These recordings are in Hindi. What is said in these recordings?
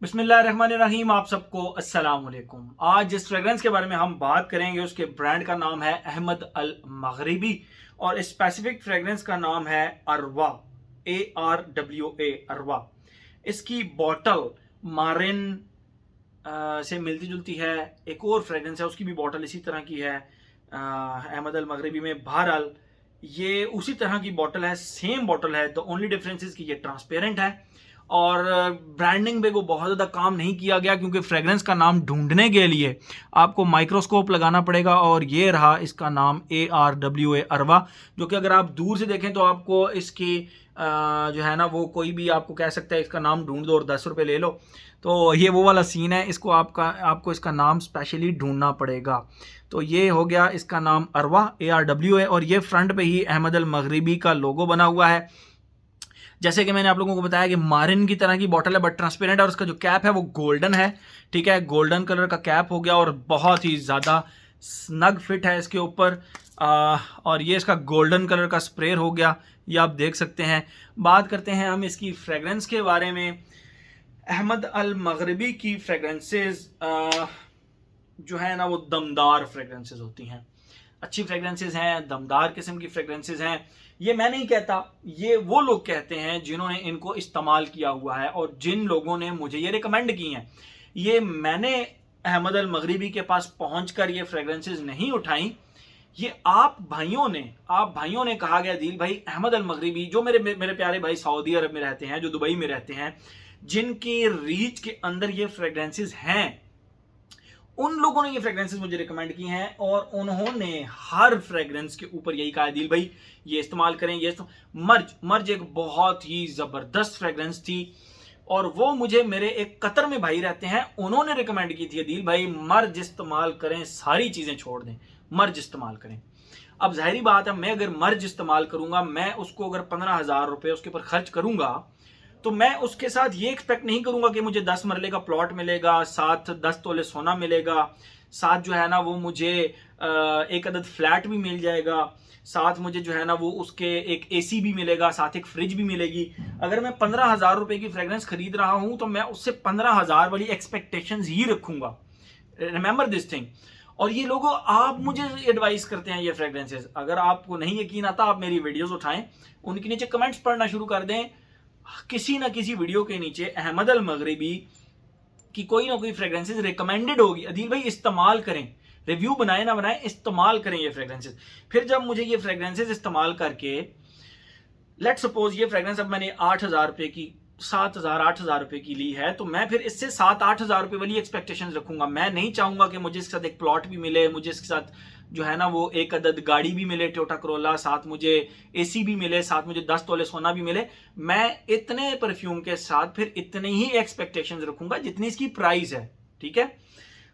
बिस्मिल्लाहिर्रहमानिर्रहीम। आप सबको अस्सलाम वालेकुम। आज जिस फ्रेग्रेंस के बारे में हम बात करेंगे उसके ब्रांड का नाम है अहमद अल मगरिबी और स्पेसिफिक फ्रेग्रेंस का नाम है अरवा, ARWA, अरवा। इसकी बॉटल मारिन से मिलती जुलती है। एक और फ्रेग्रेंस है उसकी भी बॉटल इसी तरह की है अहमद अल मगरिबी में। बहरहाल ये उसी तरह की बॉटल है, सेम बॉटल है। द ओनली डिफरेंस इज कि ये ट्रांसपेरेंट है और ब्रांडिंग पे को बहुत ज़्यादा काम नहीं किया गया क्योंकि फ्रेग्रेंस का नाम ढूंढने के लिए आपको माइक्रोस्कोप लगाना पड़ेगा और ये रहा इसका नाम ARWA, अरवा। जो कि अगर आप दूर से देखें तो आपको इसकी जो है ना वो कोई भी आपको कह सकता है इसका नाम ढूंढ दो और 10 रुपये ले लो। तो ये वो वाला सीन है, इसको आपको इसका नाम स्पेशली ढूंढना पड़ेगा। तो ये हो गया इसका नाम अरवा, ARWA, और ये फ्रंट पे ही अहमद अल मगरिबी का लोगो बना हुआ है। जैसे कि मैंने आप लोगों को बताया कि मारिन की तरह की बॉटल है बट ट्रांसपेरेंट है और उसका जो कैप है वो गोल्डन है। ठीक है, गोल्डन कलर का कैप हो गया और बहुत ही ज़्यादा स्नग फिट है इसके ऊपर। और ये इसका गोल्डन कलर का स्प्रे हो गया, ये आप देख सकते हैं। बात करते हैं हम इसकी फ्रेग्रेंस के बारे में। अहमद अल मगरिबी की फ्रेग्रेंसेस जो है ना वो दमदार फ्रेग्रेंसेस होती हैं, अच्छी फ्रेग्रेंसेस हैं, दमदार किस्म की फ्रेग्रेंसेस हैं। ये मैं नहीं कहता, ये वो लोग कहते हैं जिन्होंने इनको इस्तेमाल किया हुआ है और जिन लोगों ने मुझे ये रिकमेंड की हैं। ये मैंने अहमद अल मगरिबी के पास पहुंचकर ये फ्रेग्रेंसेस नहीं उठाई, ये आप भाइयों ने कहा गया दिल भाई अहमद अल मगरिबी, जो मेरे प्यारे भाई सऊदी अरब में रहते हैं, जो दुबई में रहते हैं, जिनकी रीच के अंदर ये फ्रेग्रेंसेस हैं, उन लोगों ने ये फ्रेग्रेंसेस मुझे रिकमेंड की हैं और उन्होंने हर फ्रेग्रेंस के ऊपर यही कहा दिल भाई ये इस्तेमाल करें। मर्ज एक बहुत ही जबरदस्त फ्रेग्रेंस थी और वो मुझे मेरे एक कतर में भाई रहते हैं, उन्होंने रिकमेंड की थी दिल भाई मर्ज इस्तेमाल करें, सारी चीजें छोड़ दें, मर्ज इस्तेमाल करें। अब जाहिर बात है मैं अगर मर्ज इस्तेमाल करूंगा, मैं उसको अगर 15,000 रुपए उसके ऊपर खर्च करूंगा तो मैं उसके साथ ये एक्सपेक्ट नहीं करूंगा कि मुझे 10 मरले का प्लॉट मिलेगा, साथ 10 तोले सोना मिलेगा, साथ जो है ना वो मुझे एक अदद फ्लैट भी मिल जाएगा, साथ मुझे जो है ना वो उसके एक AC भी मिलेगा, साथ एक फ्रिज भी मिलेगी। अगर मैं 15,000 रुपए की फ्रेग्रेंस खरीद रहा हूं तो मैं उससे 15,000 वाली एक्सपेक्टेशंस ही रखूंगा। Remember this thing. और ये लोगों आप मुझे एडवाइस करते हैं ये फ्रेग्रेंसेस, अगर आपको नहीं यकीन आता आप मेरी वीडियोस उठाएं, उनके नीचे कमेंट्स पढ़ना शुरू कर दें। किसी ना किसी वीडियो के नीचे अहमद अल मगरिबी की कोई ना कोई फ्रेग्रेंसेस रिकमेंडेड होगी, अदील भाई इस्तेमाल करें, रिव्यू बनाए ना बनाए इस्तेमाल करें ये फ्रेग्रेंसेस। फिर जब मुझे ये फ्रेग्रेंसेस इस्तेमाल करके, लेट सपोज ये फ्रेग्रेंस अब मैंने 8,000 रुपए की, 7,000 8,000 रुपए की ली है, तो मैं फिर इससे 7-8,000 रुपए वाली एक्सपेक्टेशंस रखूंगा। मैं नहीं चाहूंगा कि मुझे इसके साथ एक प्लॉट भी मिले, मुझे इसके साथ जो है ना वो एक अदद गाड़ी भी मिले टोयोटा करोला, साथ मुझे AC भी मिले, साथ मुझे 10 तोले सोना भी मिले। मैं इतने परफ्यूम के साथ फिर इतने ही एक्सपेक्टेशंस रखूंगा जितनी इसकी प्राइस है। ठीक है,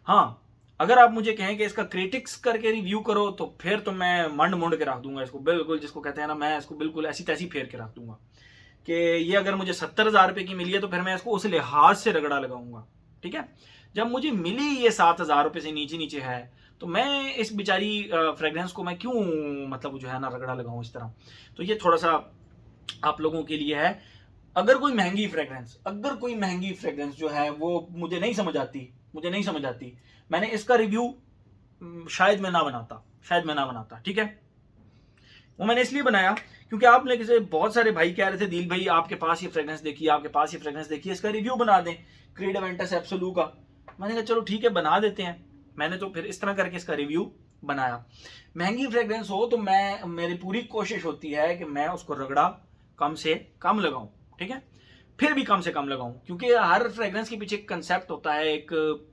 हाँ अगर आप मुझे कहें कि इसका क्रिटिक्स करके रिव्यू करो तो फिर तो मैं मंड मुंड के रख दूंगा इसको, बिल्कुल जिसको कहते हैं ना, मैं इसको बिल्कुल ऐसी तैसी फेर के रख दूंगा कि ये अगर मुझे 70,000 रुपए की मिली है तो फिर मैं इसको उस लिहाज से रगड़ा लगाऊंगा। ठीक है, जब मुझे मिली ये 7,000 रुपए से नीचे नीचे है तो मैं इस बेचारी फ्रेग्रेंस को मैं क्यों मतलब जो है ना रगड़ा लगाऊं इस तरह। तो ये थोड़ा सा आप लोगों के लिए है। अगर कोई महंगी फ्रेग्रेंस जो है वो मुझे नहीं समझ आती, मैंने इसका रिव्यू शायद मैं ना बनाता। ठीक है, वो मैंने इसलिए बनाया क्योंकि आपने किसी बहुत सारे भाई कह रहे थे दिल भाई आपके पास ये फ्रेग्रेंस देखिए, इसका रिव्यू बना दें, क्रीड एवेंटस एब्सोलू का। मैंने कहा चलो ठीक है बना देते हैं। मैंने तो फिर इस तरह करके इसका रिव्यू बनाया। महंगी फ्रेग्रेंस हो तो मेरी पूरी कोशिश होती है कि मैं उसको रगड़ा कम से कम लगाऊं। ठीक है, फिर भी कम से कम लगाऊं क्योंकि हर फ्रेग्रेंस के पीछे एक कंसेप्ट होता है, एक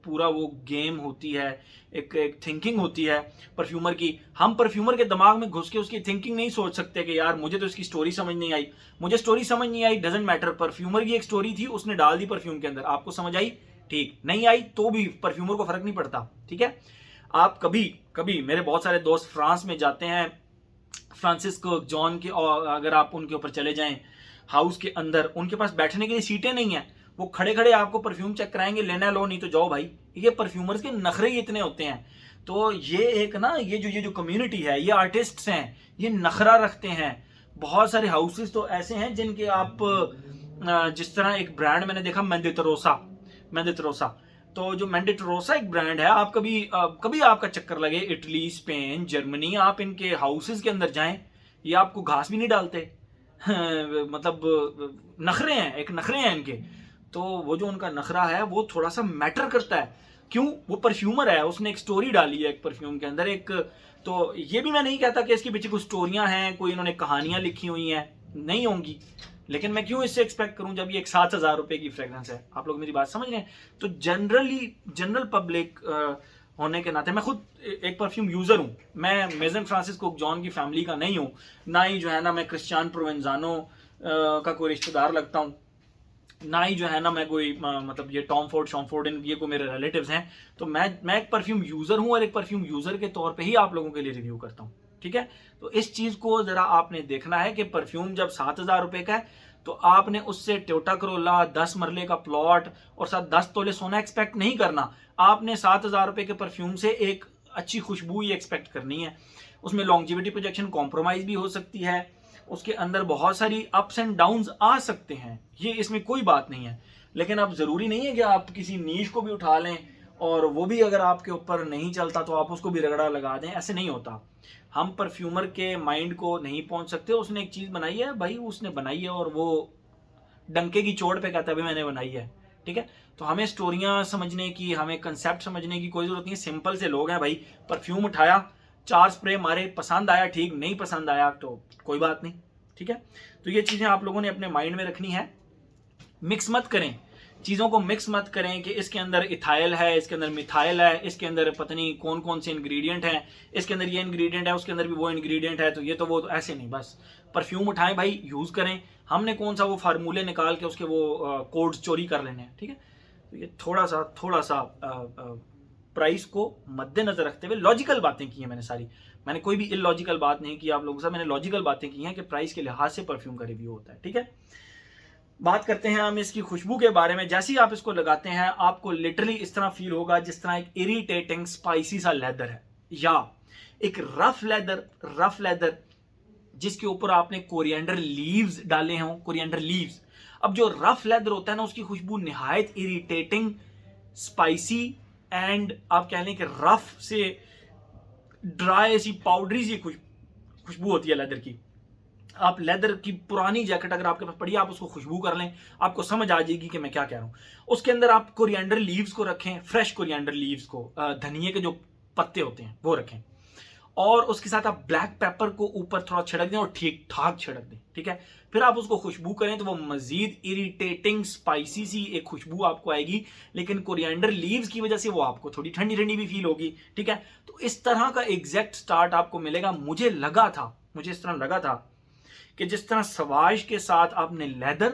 पूरा वो गेम होती है, एक थिंकिंग होती है परफ्यूमर की। हम परफ्यूमर के दिमाग में घुस के उसकी थिंकिंग नहीं सोच सकते कि यार मुझे तो इसकी स्टोरी समझ नहीं आई, डजंट मैटर। परफ्यूमर की एक स्टोरी थी, उसने डाल दी परफ्यूम के अंदर, आपको समझ आई ठीक, नहीं आई तो भी परफ्यूमर को फर्क नहीं पड़ता। ठीक है, आप कभी मेरे बहुत सारे दोस्त फ्रांस में जाते हैं, फ्रांसिस्को जॉन के, और अगर आप उनके ऊपर चले जाएं हाउस के अंदर, उनके पास बैठने के लिए सीटें नहीं है, वो खड़े खड़े आपको परफ्यूम चेक कराएंगे, लेना लो नहीं तो जाओ भाई। ये परफ्यूमर्स के नखरे ही इतने होते हैं। तो ये एक ना ये जो कम्युनिटी है, ये आर्टिस्ट्स हैं, ये नखरा रखते हैं। बहुत सारे हाउसेस तो ऐसे हैं जिनके आप जिस तरह एक ब्रांड मैंने देखा मेडिटरोसा। तो जो मेडिटरोसा एक ब्रांड है, आप कभी आपका चक्कर लगे इटली, स्पेन, जर्मनी, आप इनके हाउसेज के अंदर जाएं, ये आपको घास भी नहीं डालते। मतलब नखरे हैं, एक नखरे हैं इनके। तो वो जो उनका नखरा है वो थोड़ा सा मैटर करता है। क्यों? वो परफ्यूमर है, उसने एक स्टोरी डाली है एक परफ्यूम के अंदर एक। तो ये भी मैं नहीं कहता कि इसके पीछे कुछ स्टोरियां हैं, कोई इन्होंने कहानियां लिखी हुई हैं, नहीं होंगी। लेकिन मैं क्यों इससे एक्सपेक्ट करूं जब ये एक 7,000 रुपए की फ्रेग्रेंस है। आप लोग मेरी बात समझ रहे हैं? तो जनरल पब्लिक होने के नाते, मैं खुद एक परफ्यूम यूजर हूं। मैं मेजन फ्रांसिस कोक जॉन की फैमिली का नहीं हूं, ना ही जो है ना मैं क्रिस्टियान प्रोवेंजानो का कोई रिश्तेदार लगता हूं, ना ही जो है ना मैं कोई मतलब ये टॉम फोर्ड, शॉम फोर्ड, ये कोई मेरे रिलेटिव्स हैं। तो मैं एक परफ्यूम यूजर हूं और एक परफ्यूम यूजर के तौर पे ही आप लोगों के लिए रिव्यू करता हूं। ठीक है? तो इस चीज को जरा आपने देखना है कि परफ्यूम जब 7,000 रुपए का है तो आपने उससे टोयोटा करोला, 10 मरले का प्लॉट और साथ 10 तोले सोना एक्सपेक्ट नहीं करना। आपने 7,000 रुपए के परफ्यूम से एक अच्छी खुशबू ही एक्सपेक्ट करनी है। उसमें लॉन्जिविटी प्रोजेक्शन कॉम्प्रोमाइज भी हो सकती है, उसके अंदर बहुत सारी अप्स एंड डाउन्स आ सकते हैं, ये इसमें कोई बात नहीं है। लेकिन अब जरूरी नहीं है कि आप किसी नीश को भी उठा लें और वो भी अगर आपके ऊपर नहीं चलता तो आप उसको भी रगड़ा लगा दें, ऐसे नहीं होता। हम परफ्यूमर के माइंड को नहीं पहुंच सकते। उसने एक चीज बनाई है भाई, उसने बनाई है और वो डंके की चोट पे कहता है भाई मैंने बनाई है। ठीक है? तो हमें स्टोरियां समझने की, हमें कंसेप्ट समझने की कोई जरूरत नहीं है। सिंपल से लोग हैं भाई, परफ्यूम उठाया, 4 स्प्रे मारे, पसंद आया ठीक, नहीं पसंद आया तो कोई बात नहीं। ठीक है? तो ये चीजें आप लोगों ने अपने माइंड में रखनी है। मिक्स मत करें, चीज़ों को मिक्स मत करें कि इसके अंदर इथाइल है, इसके अंदर मिथाइल है, इसके अंदर पता नहीं कौन कौन से इंग्रेडिएंट हैं, इसके अंदर ये इंग्रेडिएंट है, उसके अंदर भी वो इंग्रेडिएंट है, तो ये तो वो तो ऐसे नहीं। बस परफ्यूम उठाएं भाई, यूज़ करें। हमने कौन सा वो फार्मूले निकाल के उसके वो कोड्स चोरी कर लेने हैं। ठीक है? तो ये थोड़ा सा प्राइस को मद्देनजर रखते हुए लॉजिकल बातें की हैं मैंने सारी। मैंने कोई भी इलॉजिकल बात नहीं की आप लोगों से, मैंने लॉजिकल बातें की हैं कि प्राइस के लिहाज से परफ्यूम का रिव्यू होता है। ठीक है? बात करते हैं हम इसकी खुशबू के बारे में। जैसे ही आप इसको लगाते हैं आपको लिटरली इस तरह फील होगा जिस तरह एक इरिटेटिंग स्पाइसी सा लेदर है, या एक रफ लेदर जिसके ऊपर आपने कोरिएंडर लीव्स डाले हों, कोरिएंडर लीव्स। अब जो रफ लेदर होता है ना, उसकी खुशबू निहायत इरिटेटिंग, स्पाइसी एंड आप कह लें कि रफ से ड्राई सी पाउडरी सी खुशबू होती है लेदर की। आप लेदर की पुरानी जैकेट अगर आपके पास पड़ी, आप उसको खुशबू कर लें, आपको समझ आ जाएगी कि मैं क्या कह रहा हूं। उसके अंदर आप कोरिएंडर लीव्स को रखें, फ्रेश कोरिएंडर लीव्स को, धनिए के जो पत्ते होते हैं वो रखें, और उसके साथ आप ब्लैक पेपर को ऊपर थोड़ा छिड़क दें और ठीक ठाक छिड़क दें। ठीक है? फिर आप उसको खुशबू करें तो वो मजीद इरिटेटिंग स्पाइसी सी एक खुशबू आपको आएगी, लेकिन कोरिएंडर लीव्स की वजह से वो आपको थोड़ी ठंडी ठंडी भी फील होगी। ठीक है? तो इस तरह का एग्जैक्ट स्टार्ट आपको मिलेगा। मुझे इस तरह लगा था कि जिस तरह सवाज के साथ आपने लेदर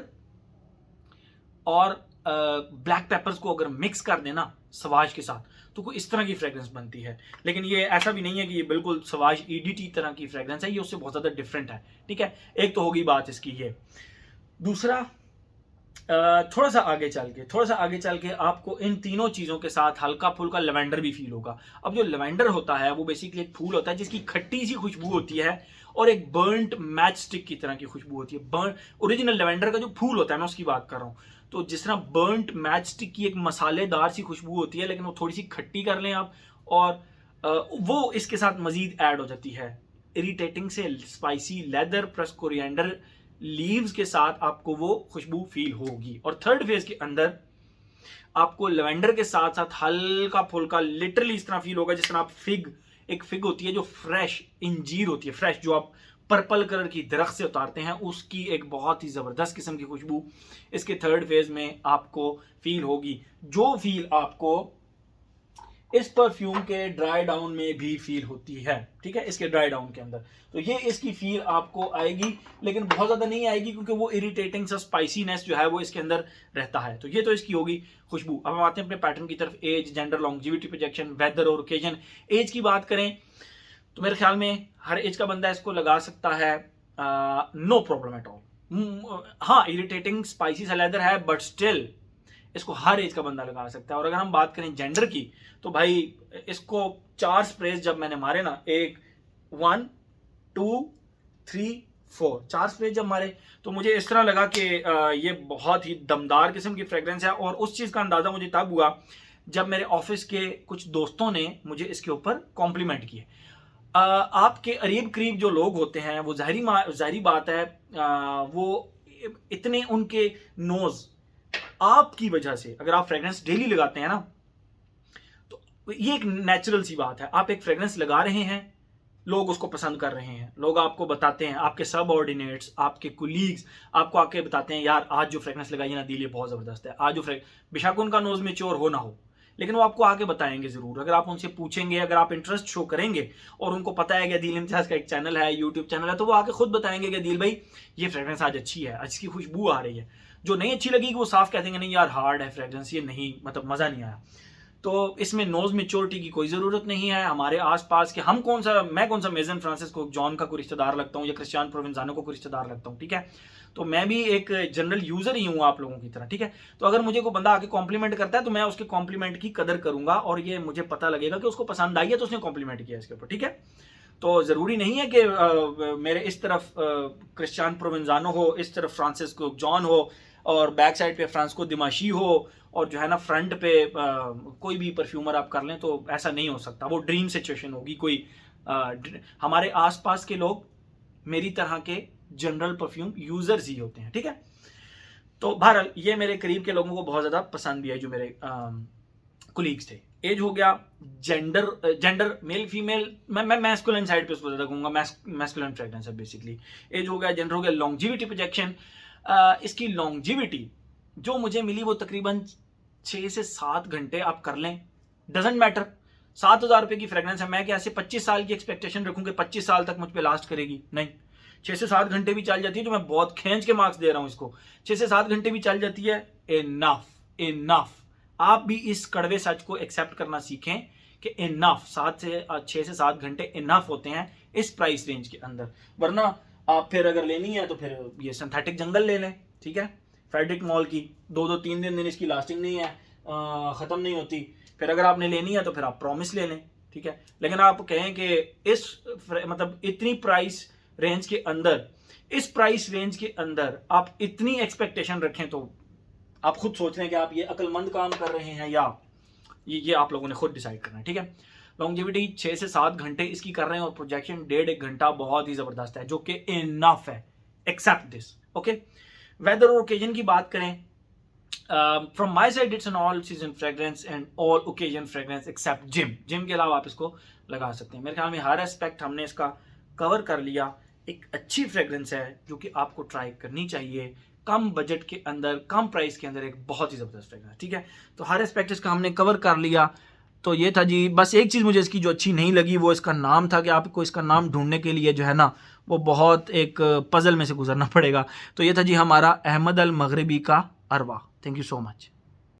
और ब्लैक पेपर्स को अगर मिक्स कर देना सवाज के साथ, तो कोई इस तरह की फ्रेग्रेंस बनती है। लेकिन ये ऐसा भी नहीं है कि ये बिल्कुल सवाज ईडीटी तरह की फ्रेग्रेंस है, ये उससे बहुत ज्यादा डिफरेंट है। ठीक है? एक तो होगी बात इसकी ये। दूसरा, थोड़ा सा आगे चल के आपको इन तीनों चीजों के साथ हल्का फुल्का लेवेंडर भी फील होगा। अब जो लेवेंडर होता है वो बेसिकली एक फूल होता है जिसकी खट्टी सी खुशबू होती है और एक बर्न्ट मैच स्टिक की तरह की खुशबू होती है। बर्न ओरिजिनल लेवेंडर का जो फूल होता है मैं उसकी बात कर रहा हूँ। तो जिस तरह बर्न्ट मैच स्टिक की एक मसालेदार सी खुशबू होती है, लेकिन वो थोड़ी सी खट्टी कर लें आप, और वो इसके साथ मजीद ऐड हो जाती है। इरिटेटिंग से spicy leather plus coriander leaves के साथ आपको वो खुशबू फील होगी। और थर्ड फेज के अंदर आपको लेवेंडर के साथ साथ हल्का फुल्का लिटरली इस तरह फील होगा जिस तरह आप एक फिग होती है जो फ्रेश इंजीर होती है, फ्रेश जो आप पर्पल कलर की दरख्त से उतारते हैं, उसकी एक बहुत ही जबरदस्त किस्म की खुशबू इसके थर्ड फेज में आपको फील होगी, जो फील आपको इस परफ्यूम के ड्राई डाउन में भी फील होती है। ठीक है? इसके ड्राई डाउन के अंदर तो ये इसकी फील आपको आएगी, लेकिन बहुत ज्यादा नहीं आएगी क्योंकि वो इरिटेटिंग सा स्पाइसीनेस जो है वो इसके अंदर रहता है। तो ये तो इसकी होगी खुशबू। अब हम आते हैं अपने पैटर्न की तरफ। Age, gender, longevity projection, weather और ओकेजन। एज की बात करें तो मेरे ख्याल में हर एज का बंदा इसको लगा सकता है, नो प्रॉब्लम एट ऑल। हाँ, इरिटेटिंग स्पाइसी सा लेदर है बट स्टिल इसको हर एज का बंदा लगा सकता है। और अगर हम बात करें जेंडर की तो भाई इसको 4 स्प्रेज जब मैंने मारे ना, 1 2 3 4 स्प्रे जब मारे तो मुझे इस तरह लगा कि ये बहुत ही दमदार किस्म की फ्रेगरेंस है। और उस चीज़ का अंदाज़ा मुझे तब हुआ जब मेरे ऑफिस के कुछ दोस्तों ने मुझे इसके ऊपर कॉम्प्लीमेंट किए। आपके करीब करीब जो लोग होते हैं वो ज़ाहिरी बात है, वो इतने उनके नोज़ आपकी वजह से, अगर आप फ्रेगरेंस डेली लगाते हैं ना, तो ये एक नेचुरल सी बात है। आप एक फ्रेगरेंस लगा रहे हैं, लोग उसको पसंद कर रहे हैं, लोग आपको बताते हैं, आपके सबऑर्डिनेट्स, आपके कुलीग्स आपको आके बताते हैं यार आज जो फ्रेगरेंस लगाई है ना दिल, ये बहुत ज़बरदस्त है। आज जो बेशक उनका नोज़ मैच्योर हो ना हो, लेकिन वो आपको आके बताएंगे ज़रूर। अगर आप उनसे पूछेंगे, अगर आप इंटरेस्ट शो करेंगे और उनको पता है कि अदील इम्तियाज़ का एक चैनल है, यूट्यूब चैनल है, तो वो आके खुद बताएंगे कि अदील भाई ये फ्रेगरेंस आज अच्छी है, आज इसकी खुशबू आ रही है। जो नहीं अच्छी लगेगी वो साफ कह देंगे नहीं यार हार्ड है फ्रेगरेंस, ये नहीं, मतलब मज़ा नहीं आया। तो इसमें नोज मैच्योरिटी की कोई ज़रूरत नहीं है। हमारे आसपास के मैं कौन सा मेजन फ्रांसिस को जॉन का कोई रिश्तेदार लगता हूँ या क्रिस्टियान प्रोवेंजानो को कोई रिश्तेदार लगता हूँ, ठीक है। तो मैं भी एक जनरल यूज़र ही हूँ आप लोगों की तरह, ठीक है। तो अगर मुझे कोई बंदा आके कॉम्प्लीमेंट करता है तो मैं उसके कॉम्प्लीमेंट की कदर करूंगा और ये मुझे पता लगेगा कि उसको पसंद आई है तो उसने कॉम्प्लीमेंट किया इसके ऊपर, ठीक है। तो ज़रूरी नहीं है कि मेरे इस तरफ क्रिस्टियान प्रोवेंजानो हो, इस तरफ फ्रांसिस्को जॉन हो और बैक साइड पे फ्रांसिस्को दिमाशी हो और जो है ना फ्रंट पे कोई भी परफ्यूमर आप कर लें, तो ऐसा नहीं हो सकता। वो ड्रीम सिचुएशन होगी। कोई हमारे आसपास के लोग मेरी तरह के जनरल परफ्यूम यूजर्स ही होते हैं, ठीक है। तो बहरहाल ये मेरे करीब के लोगों को बहुत ज़्यादा पसंद भी है जो मेरे कुलीग्स थे। एज हो गया, जेंडर मेल फीमेल, मैं मैस्कुलिन साइड पे उसको ज़्यादा कहूँगा, मैस्कुलिन फ्रेगरेंस है बेसिकली। एज हो गया, जेंडर हो गया, लॉन्जिविटी प्रोजेक्शन। इसकी लॉन्जिविटी जो मुझे मिली वो तकरीबन 6 से 7 घंटे आप कर लें, डजेंट मैटर। 7,000 रुपये की फ्रेगरेंस है, मैं क्या ऐसे 25 साल की एक्सपेक्टेशन रखूँ कि 25 साल तक मुझ पर लास्ट करेगी? नहीं, 6 से 7 घंटे भी चल जाती है, तो मैं बहुत खींच के मार्क्स दे रहा हूँ इसको। 6 से 7 घंटे भी चल जाती है, इनफ। आप भी इस कड़वे सच को एक्सेप्ट करना सीखें कि इनफ 6 से 7 घंटे इनफ होते हैं इस प्राइस रेंज के अंदर। वरना आप फिर अगर लेनी है तो फिर ये सिंथेटिक जंगल ले लें, ठीक है, फेडरिक मॉल की। 2-3 दिन इसकी लास्टिंग नहीं है, ख़त्म नहीं होती। फिर अगर आपने लेनी है तो फिर आप प्रॉमिस ले लें, ठीक है। लेकिन आप कहें कि इस मतलब इतनी प्राइस रेंज के अंदर, इस प्राइस रेंज के अंदर आप इतनी एक्सपेक्टेशन रखें, तो आप खुद सोच लें कि आप ये अक्लमंद काम कर रहे हैं या ये आप लोगों ने खुद डिसाइड करना है, ठीक है। लॉन्जिविटी 6 से 7 घंटे इसकी कर रहे हैं और प्रोजेक्शन 1.5 घंटा बहुत ही ज़बरदस्त है, जो कि इनफ है। Except this, okay. वेदर और ओकेजन की बात करें, from my side it's an all season fragrance and all occasion fragrance except gym के अलावा आप इसको लगा सकते हैं। मेरे ख्याल में हर एस्पेक्ट हमने इसका कवर कर लिया। एक अच्छी फ्रेग्रेंस है जो कि आपको ट्राई करनी चाहिए, कम बजट के अंदर, कम प्राइस के अंदर, एक बहुत ही ज़बरदस्त फ्रेग्रेंस, ठीक है। तो हर एस्पेक्ट इसका हमने कवर कर लिया। तो ये था जी। बस एक चीज़ मुझे इसकी जो अच्छी नहीं लगी वो इसका नाम था, कि आपको इसका नाम ढूंढने के लिए जो है ना वो बहुत एक पजल में से गुजरना पड़ेगा। तो ये था जी हमारा अहमद अल मगरिबी का अरवा। Thank you so much.